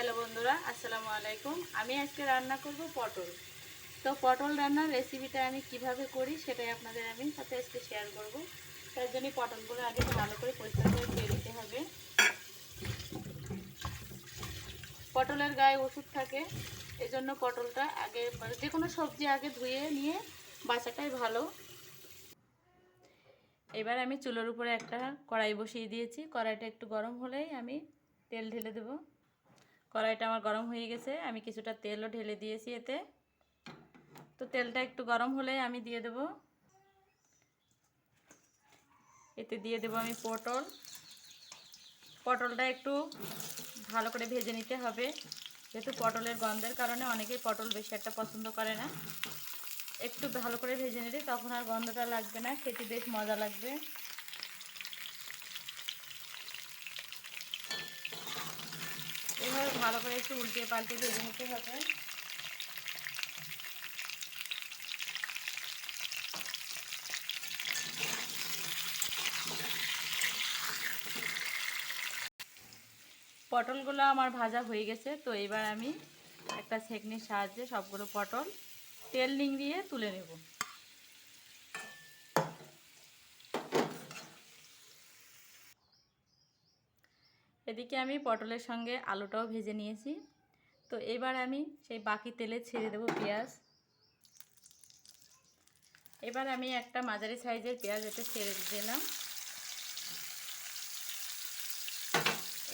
Hello বন্ধুরা, আসসালামু আলাইকুম। আমি আজকে রান্না করব পটল। তো পটল রান্নার রেসিপিটা আমি কিভাবে করি সেটাই আপনাদের আমি সাথে আজকে শেয়ার করব। তার জন্য পটলগুলো আগে ভালো করে পরিষ্কার করে ধুয়ে দিতে হবে। পটলের গায়ে ওষুধ থাকে, এজন্য পটলটা আগে যে কোনো সবজি আগে ধুয়ে নিয়ে বাছাটাই ভালো। এবার আমি চুলোর উপরে একটা কড়াই বসিয়ে দিয়েছি। কড়াইটা একটু গরম হলেই আমি তেল ঢেলে দেব। কড়াইটা আমার গরম হয়ে গেছে, আমি কিছুটা তেলও ঢেলে দিয়েছি এতে। তো তেলটা একটু গরম হলে আমি দিয়ে দেব, এতে দিয়ে দেব আমি পটলটা একটু ভালো করে ভেজে নিতে হবে, যেহেতু পটলের গন্ধের কারণে অনেকেই পটল বেশি একটা পছন্দ করে না। একটু ভালো করে ভেজে নিলে তখন আর গন্ধটা লাগবে না, খেতে বেশ মজা লাগবে। এভাবে ভালো করে একটু উল্টিয়ে পাল্টে ভেজে নিতে হবে। পটলগুলো আমার ভাজা হয়ে গেছে। তো এবার আমি একটা ছেঁকনির সাহায্যে সবগুলো পটল তেল নিংড়িয়ে তুলে নেব। এদিকে আমি পটলের সঙ্গে আলুটাও ভেজে নিয়েছি। তো এবার আমি সেই বাকি তেলে ছেড়ে দেব পেঁয়াজ। এবার আমি একটা মাঝারি সাইজের পেঁয়াজ এতে ছেড়ে দিলাম।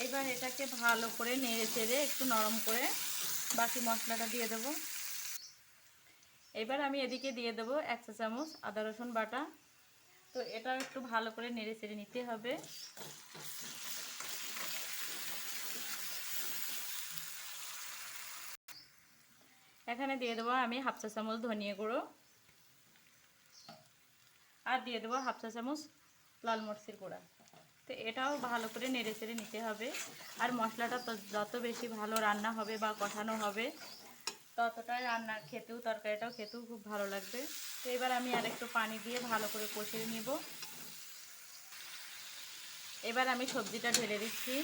এবার এটাকে ভালো করে নেড়ে চেড়ে একটু নরম করে বাকি মশলাটা দিয়ে দেব। এবার আমি এদিকে দিয়ে দেব 1 চা চামচ আদা রসুন বাটা। তো এটাও একটু ভালো করে নেড়ে চেড়ে নিতে হবে। এখানে দিয়ে দেবো আমি 1/2 চা চামচ ধনিয়া গুঁড়ো, আর দিয়ে দেবো 1/2 চা চামচ লাল মরিচের গুঁড়া। তো এটাও ভালো করে নেড়ে চেড়ে নিতে হবে। আর মশলাটা যত বেশি ভালো রান্না হবে বা কষানো হবে ততটাই রান্না খেতেও তরকারিটাও খেতেও খুব ভালো লাগবে। তো এবার আমি আরেকটু পানি দিয়ে ভালো করে কষিয়ে নিব। এবার আমি সবজিটা ঢেলে দিচ্ছি।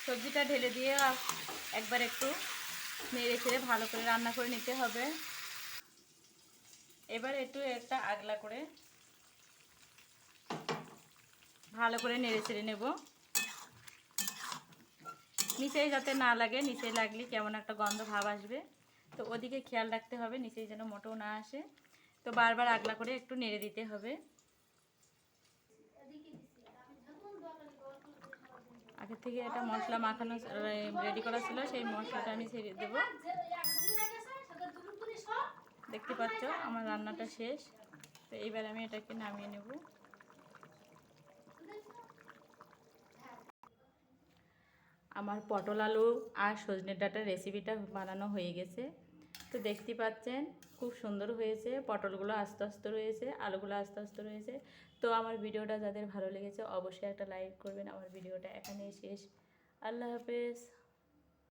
সবজিটা ঢেলে দিয়ে একবার একটু নেড়ে চেড়ে ভালো করে রান্না করে নিতে হবে। এবার একটু একটা আগলা করে ভালো করে নেড়ে চেড়ে নেব, নিচেই যাতে না লাগে। নিচে লাগলে কেমন একটা গন্ধ ভাব আসবে, তো ওদিকে খেয়াল রাখতে হবে নিচেই যেন মোটেও না আসে। তো বারবার আগলা করে একটু নেড়ে দিতে হবে। আগে থেকে একটা মশলা মাখানো রেডি করা ছিল, সেই মশলাটা আমি ছেড়ে দেবো। দেখতে পাচ্ছ আমার রান্নাটা শেষ। তো এইবার আমি এটাকে নামিয়ে নেব। আমার পটল আলু আর সজনে ডাঁটার রেসিপিটা বানানো হয়ে গেছে। তো দেখতে পাচ্ছেন খুব সুন্দর হয়েছে। পটলগুলো আস্তে আস্তে রয়েছে, আলুগুলো আস্তে আস্তে রয়েছে। তো আমার ভিডিওটা যাদের ভালো লেগেছে অবশ্যই একটা লাইক করবেন। আমার ভিডিওটা এখানেই শেষ। আল্লাহ হাফেজ।